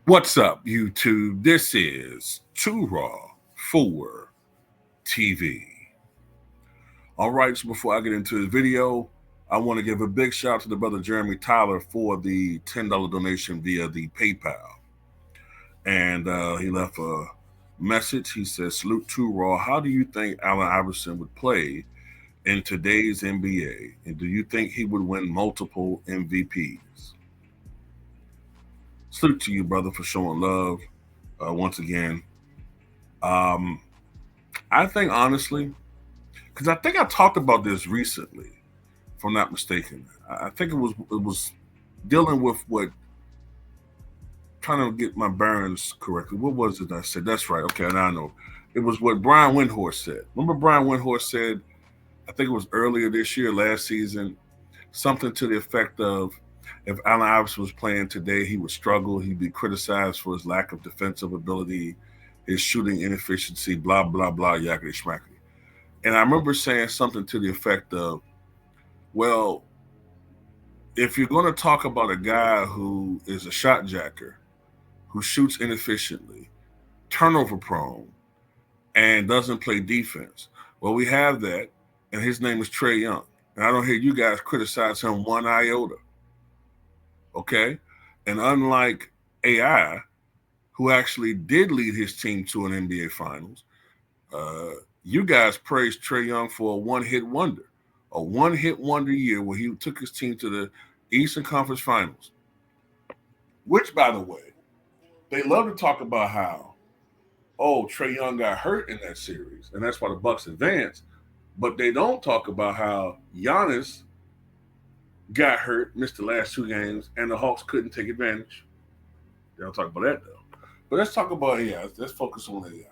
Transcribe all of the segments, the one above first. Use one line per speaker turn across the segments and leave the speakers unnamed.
What's up, YouTube? This is Too Raw for TV. All right, so before I get into the video, I want to give a big shout out to the brother Jeremy Tyler for the $10 donation via the PayPal. And he left a message. He says, salute Too Raw. How do you think Allen Iverson would play in today's NBA? And do you think he would win multiple MVPs? Salute to you, brother, for showing love once again. I think, honestly, because I think I talked about this recently, if I'm not mistaken. I think it was dealing with trying to get my bearings correctly. What was it I said? That's right. Okay, now I know. It was what Brian Windhorst said. Remember Brian Windhorst said, I think it was earlier this year, last season, something to the effect of, if Allen Iverson was playing today, he would struggle. He'd be criticized for his lack of defensive ability, his shooting inefficiency, blah, blah, blah, yakety schmackety. And I remember saying something to the effect of, well, if you're going to talk about a guy who is a shot jacker, who shoots inefficiently, turnover prone, and doesn't play defense, well, we have that, and his name is Trae Young. And I don't hear you guys criticize him one iota. Okay, and unlike AI, who actually did lead his team to an NBA Finals, you guys praised Trae Young for a one-hit wonder year where he took his team to the Eastern Conference Finals, which, by the way, they love to talk about how, Trae Young got hurt in that series, and that's why the Bucks advanced, but they don't talk about how Giannis got hurt, missed the last 2 games, and the Hawks couldn't take advantage. They don't talk about that, though. But let's talk about AI. Let's focus on AI.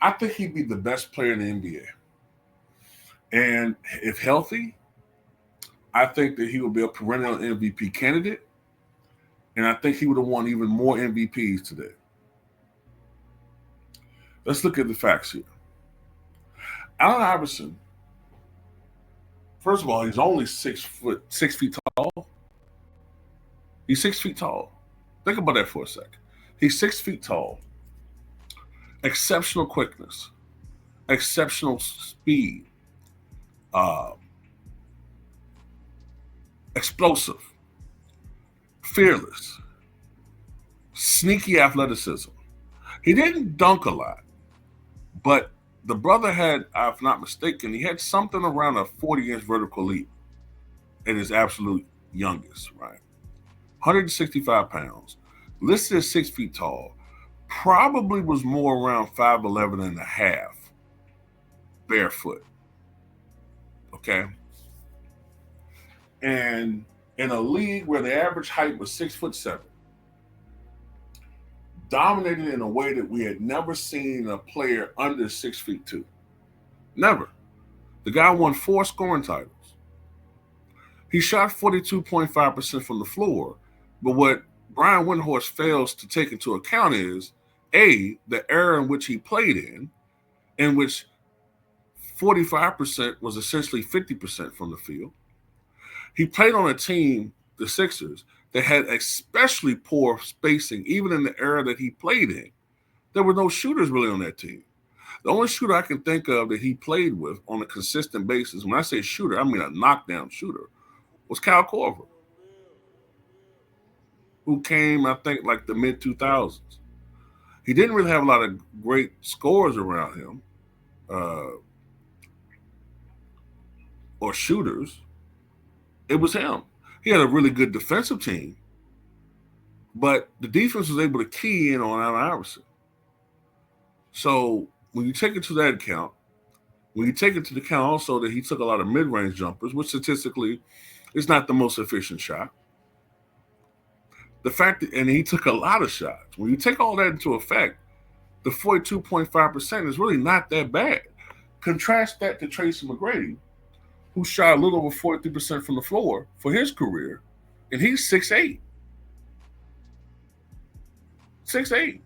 I think he'd be the best player in the NBA. And if healthy, I think that he would be a perennial MVP candidate. And I think he would have won even more MVPs today. Let's look at the facts here. Allen Iverson, first of all, he's only 6 feet tall. He's 6 feet tall. Think about that for a second. He's 6 feet tall. Exceptional quickness, exceptional speed, explosive, fearless, sneaky athleticism. He didn't dunk a lot, but the brother had, if not mistaken, he had something around a 40-inch vertical leap at his absolute youngest, right? 165 pounds, listed as 6 feet tall, probably was more around 5'11 and a half, barefoot, okay? And in a league where the average height was 6'7", dominated in a way that we had never seen a player under 6'2". Never. The guy won 4 scoring titles. He shot 42.5% from the floor, but what Brian Windhorst fails to take into account is, A, the era in which he played in which 45% was essentially 50% from the field. He played on a team, the Sixers, that had especially poor spacing, even in the era that he played in. There were no shooters really on that team. The only shooter I can think of that he played with on a consistent basis, when I say shooter, I mean a knockdown shooter, was Kyle Korver, who came, I think, like the mid-2000s. He didn't really have a lot of great scores around him or shooters. It was him. He had a really good defensive team, but the defense was able to key in on Allen Iverson. So when you take it to that account, when you take into account also that he took a lot of mid-range jumpers, which statistically is not the most efficient shot, the fact that, and he took a lot of shots. When you take all that into effect, the 42.5% is really not that bad. Contrast that to Tracy McGrady, who shot a little over 43% from the floor for his career, and he's 6'8". 6'8".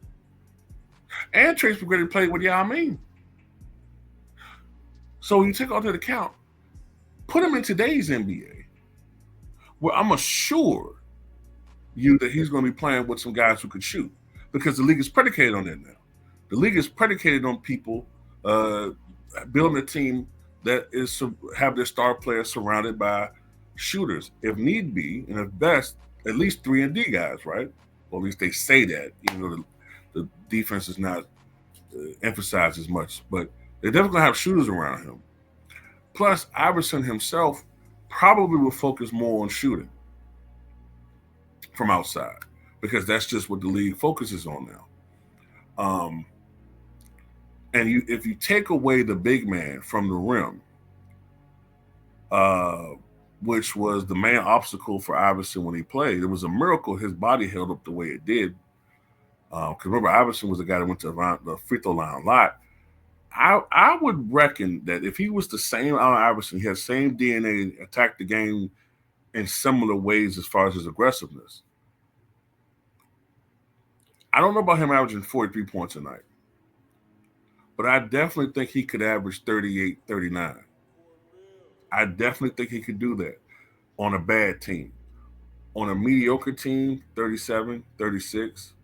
And Tracy McGrady played with Yao Ming. So you take all that account, put him in today's NBA, where I'm assured you that he's going to be playing with some guys who can shoot, because the league is predicated on that now. The league is predicated on people building a team that is have their star players surrounded by shooters, if need be, and if best, at least 3-and-D guys, right? Or at least they say that, even though the defense is not emphasized as much. But they're definitely going to have shooters around him. Plus, Iverson himself probably will focus more on shooting from outside, because that's just what the league focuses on now. And if you take away the big man from the rim, which was the main obstacle for Iverson when he played, it was a miracle his body held up the way it did. Because remember, Iverson was the guy that went to the free throw line a lot. I would reckon that if he was the same Allen Iverson, he had the same DNA, attacked the game in similar ways as far as his aggressiveness. I don't know about him averaging 43 points a night, but I definitely think he could average 38, 39. I definitely think he could do that on a bad team. On a mediocre team, 37, 36.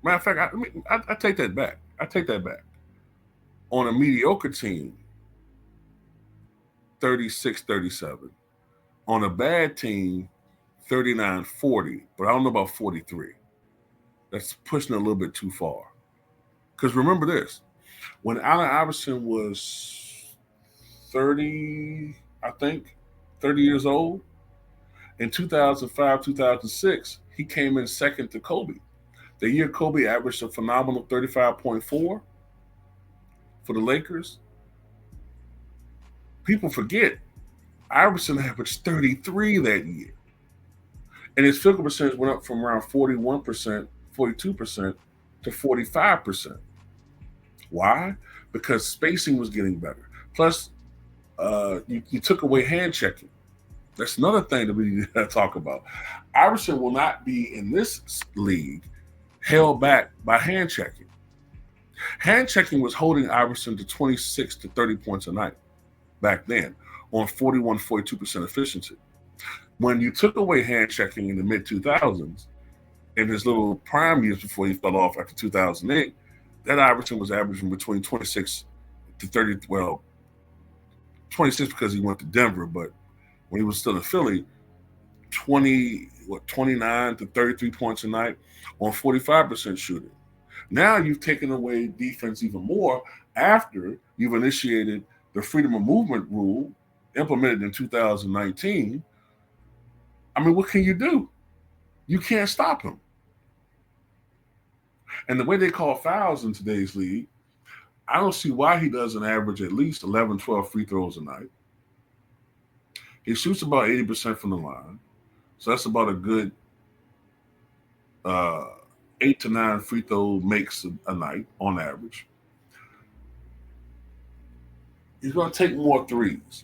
Matter of fact, I take that back. I take that back. On a mediocre team, 36, 37. On a bad team, 39, 40. But I don't know about 43. That's pushing it a little bit too far. Because remember this. When Allen Iverson was 30, I think, 30 years old, in 2005, 2006, he came in second to Kobe. The year Kobe averaged a phenomenal 35.4 for the Lakers. People forget Iverson averaged 33 that year. And his field goal percentage went up from around 41%, 42% to 45%. Why? Because spacing was getting better. Plus, you took away hand checking. That's another thing that we need to talk about. Iverson will not be in this league held back by hand checking. Hand checking was holding Iverson to 26 to 30 points a night back then on 41, 42% efficiency. When you took away hand checking in the mid-2000s, in his little prime years before he fell off after 2008, that Iverson was averaging between 26 to 30, 26 because he went to Denver, but when he was still in Philly, 29 to 33 points a night on 45% shooting. Now you've taken away defense even more after you've initiated the freedom of movement rule implemented in 2019. I mean, what can you do? You can't stop him. And the way they call fouls in today's league, I don't see why he doesn't average at least 11, 12 free throws a night. He shoots about 80% from the line. So that's about a good 8 to 9 free throw makes a night on average. He's going to take more threes.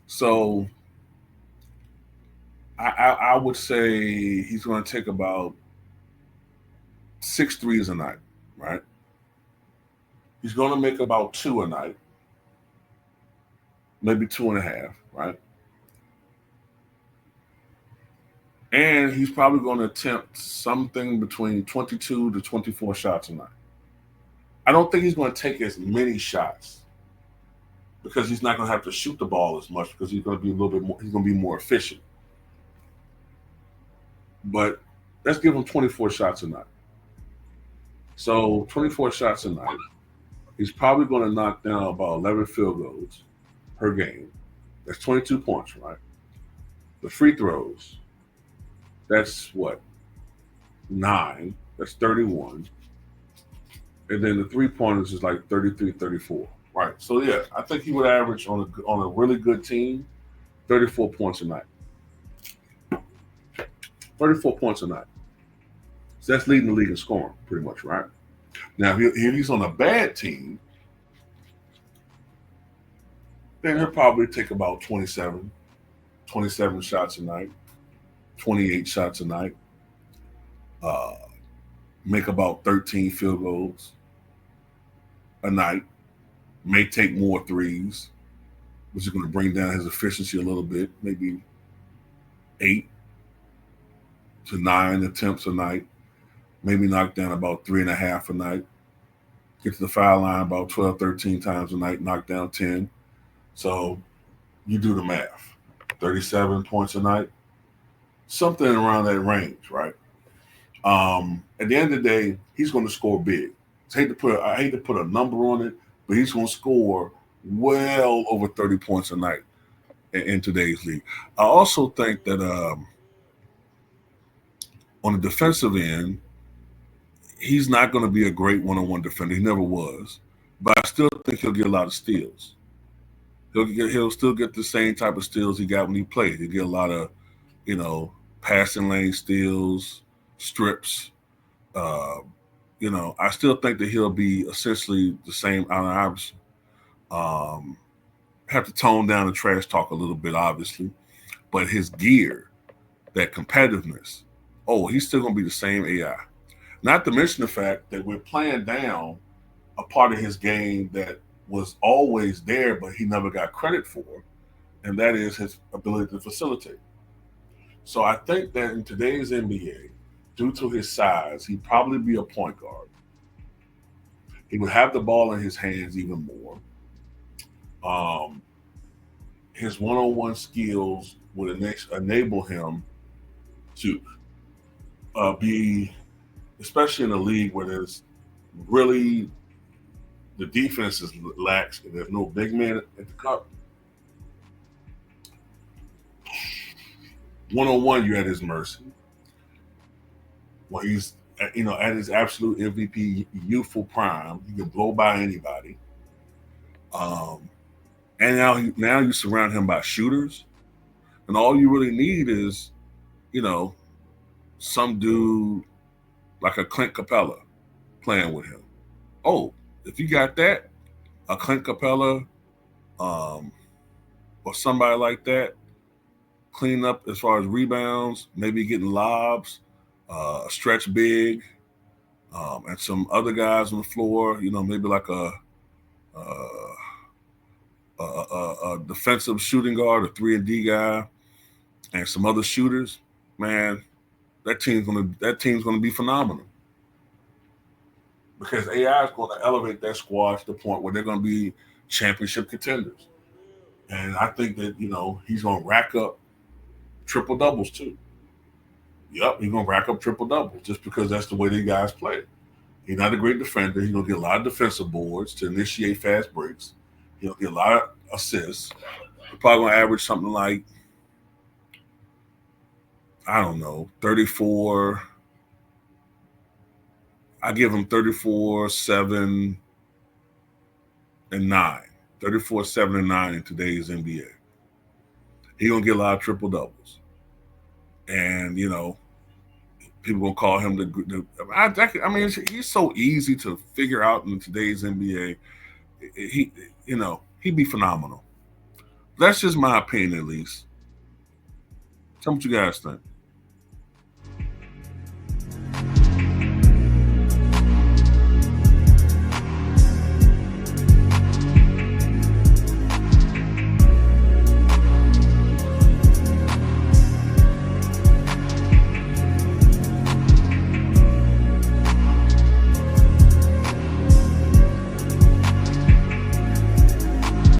So I would say he's going to take about 6 threes a night, right? He's going to make about 2 a night, maybe 2.5, right? And he's probably going to attempt something between 22 to 24 shots a night. I don't think he's going to take as many shots because he's not going to have to shoot the ball as much because he's going to be a little bit more, he's going to be more efficient. But let's give him 24 shots a night. So 24 shots a night. He's probably going to knock down about 11 field goals per game. That's 22 points, right? The free throws, that's what? 9. That's 31. And then the three-pointers is like 33, 34. Right. So, yeah, I think he would average on a really good team 34 points a night. 34 points a night. So that's leading the league in scoring, pretty much, right? Now, if he's on a bad team, then he'll probably take about 27 shots a night, 28 shots a night, uh, make about 13 field goals a night, may take more threes, which is going to bring down his efficiency a little bit, maybe 8 to 9 attempts a night, maybe knock down about 3.5 a night, get to the foul line about 12, 13 times a night, knock down 10. So you do the math. 37 points a night, something around that range, right? At the end of the day, he's going to score big. I hate to put a number on it, but he's going to score well over 30 points a night in today's league. I also think that on the defensive end, he's not going to be a great one-on-one defender. He never was, but I still think he'll get a lot of steals. He'll still get the same type of steals he got when he played. He'll get a lot of, passing lane steals, strips. I still think that he'll be essentially the same Allen Iverson. Have to tone down the trash talk a little bit, obviously, but his gear, that competitiveness, he's still going to be the same AI. Not to mention the fact that we're playing down a part of his game that was always there, but he never got credit for, and that is his ability to facilitate. So I think that in today's NBA, due to his size, he'd probably be a point guard. He would have the ball in his hands even more. His one-on-one skills would enable him to be, especially in a league where there's really the defense is lax and there's no big man at the cup. One-on-one, you're at his mercy. When he's at his absolute MVP youthful prime, he can blow by anybody. And now you surround him by shooters, and all you really need is, some dude like a Clint Capella playing with him. If you got that, a Clint Capella, or somebody like that, clean up as far as rebounds, maybe getting lobs, stretch big, and some other guys on the floor, maybe like a defensive shooting guard, a 3-and-D guy, and some other shooters. Man, that team's gonna be phenomenal, because AI is going to elevate that squad to the point where they're going to be championship contenders. And I think that he's going to rack up triple doubles too. Yep, he's going to rack up triple doubles just because that's the way these guys play. He's not a great defender. He's going to get a lot of defensive boards to initiate fast breaks. He'll get a lot of assists. He's probably going to average something like, I don't know, 34. I give him 34, 7, and 9. 34, 7, and 9 in today's NBA. He's going to get a lot of triple doubles. And, people going to call him he's so easy to figure out in today's NBA. He'd be phenomenal. That's just my opinion, at least. Tell me what you guys think.